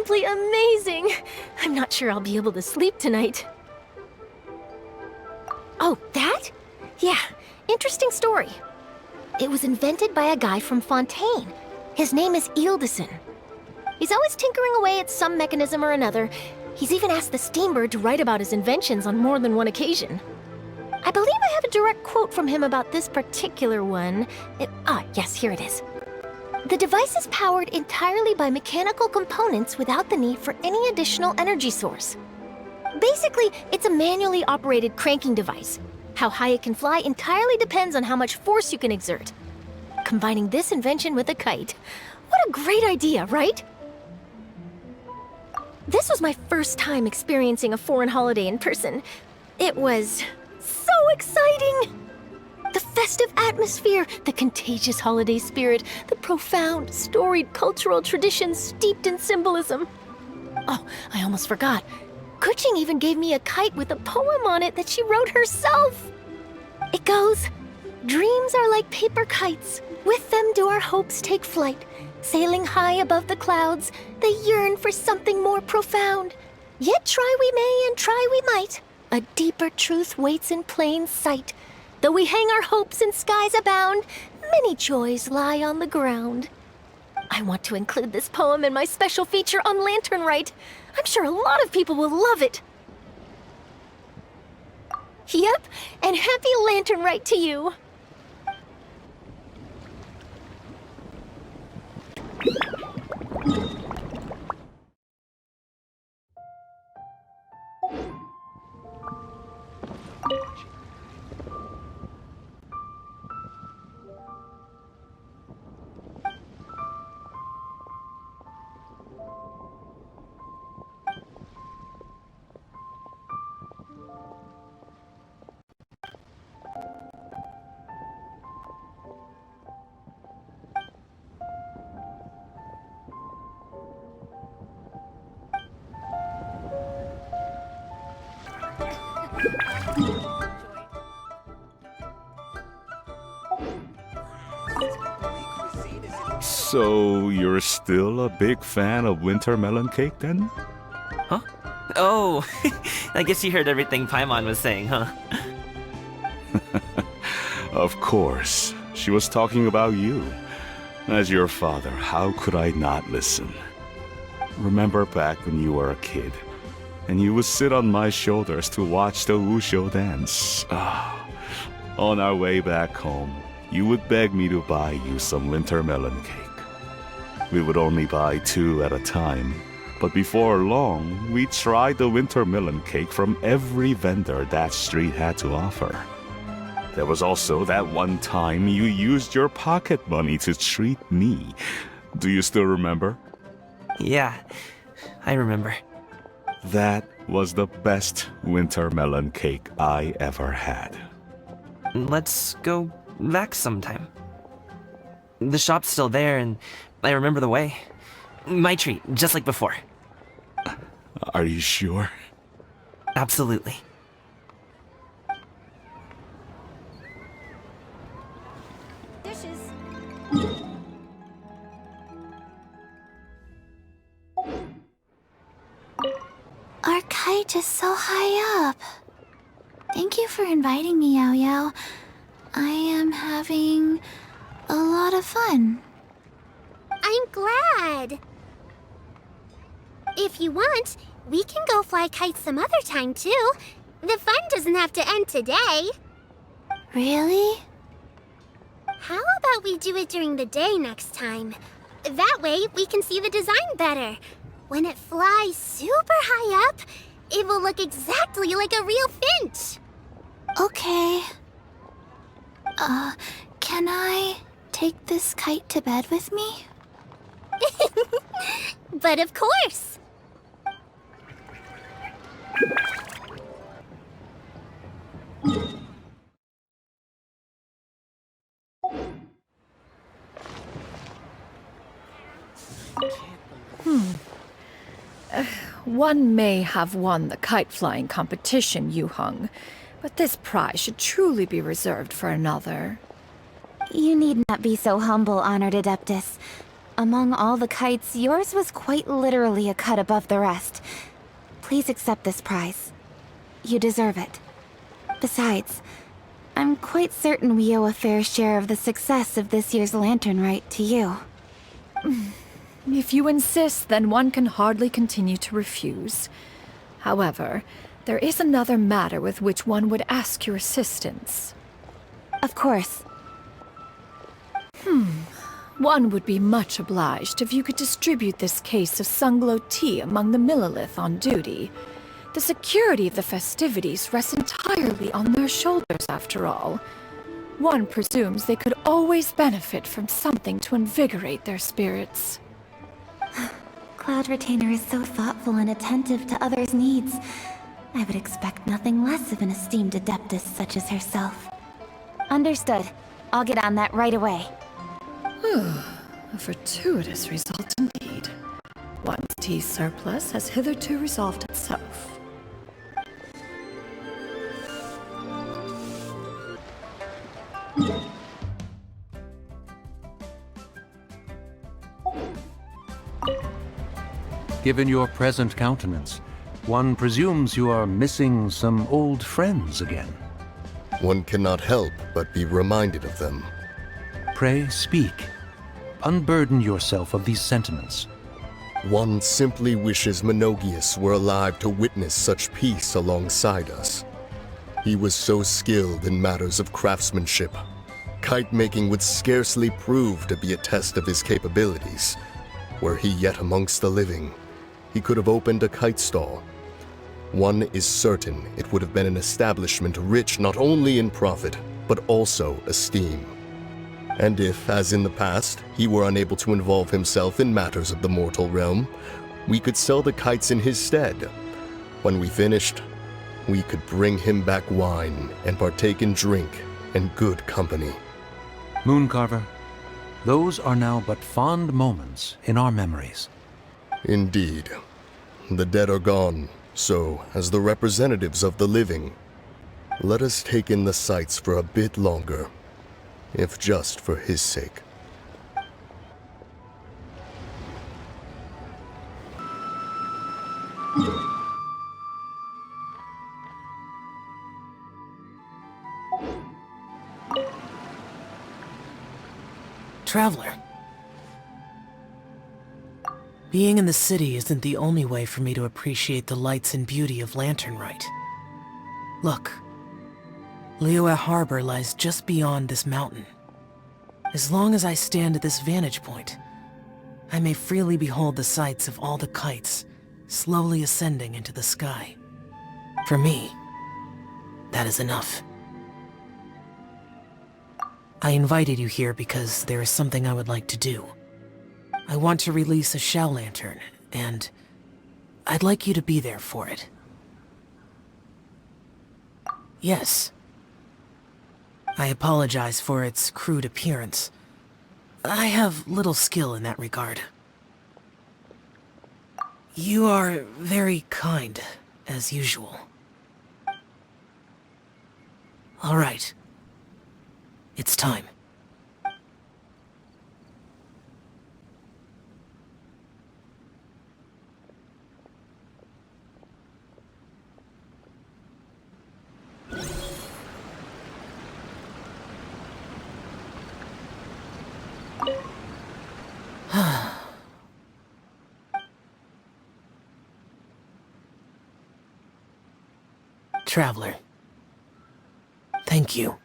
simply amazing! I'm not sure I'll be able to sleep tonight. Oh, that? Yeah, interesting story. It was invented by a guy from Fontaine. His name is Ildison. He's always tinkering away at some mechanism or another. He's even asked the Steambird to write about his inventions on more than one occasion. I believe I have a direct quote from him about this particular one. Yes, here it is. The device is powered entirely by mechanical components without the need for any additional energy source. Basically, it's a manually operated cranking device. How high it can fly entirely depends on how much force you can exert. Combining this invention with a kite. What a great idea, right? This was my first time experiencing a foreign holiday in person. It was so exciting! The festive atmosphere, the contagious holiday spirit, the profound, storied cultural traditions steeped in symbolism. Oh, I almost forgot. Keqing even gave me a kite with a poem on it that she wrote herself. It goes, "Dreams are like paper kites. With them do our hopes take flight. Sailing high above the clouds, they yearn for something more profound. Yet try we may and try we might. A deeper truth waits in plain sight. Though we hang our hopes in skies abound, many joys lie on the ground." I want to include this poem in my special feature on Lantern Rite. I'm sure a lot of people will love it. Yep, and happy Lantern Rite to you. So, you're still a big fan of winter melon cake then? Huh? Oh, I guess you heard everything Paimon was saying, huh? Of course. She was talking about you. As your father, how could I not listen? Remember back when you were a kid, and you would sit on my shoulders to watch the Wushou dance. On our way back home, you would beg me to buy you some winter melon cake. We would only buy 2 at a time, but before long, we tried the winter melon cake from every vendor that street had to offer. There was also that one time you used your pocket money to treat me. Do you still remember? Yeah, I remember. That was the best winter melon cake I ever had. Let's go back sometime. The shop's still there, and I remember the way. My treat, just like before. Are you sure? Absolutely. Dishes. Our kite is so high up. Thank you for inviting me, Yaoyao. I am having a lot of fun. I'm glad. If you want, we can go fly kites some other time, too. The fun doesn't have to end today. Really? How about we do it during the day next time? That way, we can see the design better. When it flies super high up, it will look exactly like a real finch. Okay. Can I take this kite to bed with me? But of course. One may have won the kite-flying competition, Yu Heng, but this prize should truly be reserved for another. You need not be so humble, Honored Adeptus. Among all the kites, yours was quite literally a cut above the rest. Please accept this prize. You deserve it. Besides, I'm quite certain we owe a fair share of the success of this year's lantern rite to you. If you insist, then one can hardly continue to refuse. However, there is another matter with which one would ask your assistance. Of course. One would be much obliged if you could distribute this case of Sunglow tea among the Millilith on duty. The security of the festivities rests entirely on their shoulders, after all. One presumes they could always benefit from something to invigorate their spirits. Cloud Retainer is so thoughtful and attentive to others' needs. I would expect nothing less of an esteemed adeptus such as herself. Understood. I'll get on that right away. A fortuitous result indeed. One's tea surplus has hitherto resolved itself. Given your present countenance, one presumes you are missing some old friends again. One cannot help but be reminded of them. Pray speak. Unburden yourself of these sentiments. One simply wishes Menogius were alive to witness such peace alongside us. He was so skilled in matters of craftsmanship. Kite making would scarcely prove to be a test of his capabilities. Were he yet amongst the living, he could have opened a kite stall. One is certain it would have been an establishment rich not only in profit, but also esteem. And if, as in the past, he were unable to involve himself in matters of the mortal realm, we could sell the kites in his stead. When we finished, we could bring him back wine and partake in drink and good company. Mooncarver, those are now but fond moments in our memories. Indeed. The dead are gone, so, as the representatives of the living, let us take in the sights for a bit longer, if just for his sake. Traveler. Being in the city isn't the only way for me to appreciate the lights and beauty of Lantern Rite. Look. Liyue Harbor lies just beyond this mountain. As long as I stand at this vantage point, I may freely behold the sights of all the kites slowly ascending into the sky. For me, that is enough. I invited you here because there is something I would like to do. I want to release a Xiao lantern, and I'd like you to be there for it. Yes. I apologize for its crude appearance. I have little skill in that regard. You are very kind, as usual. All right. It's time. Traveler. Thank you.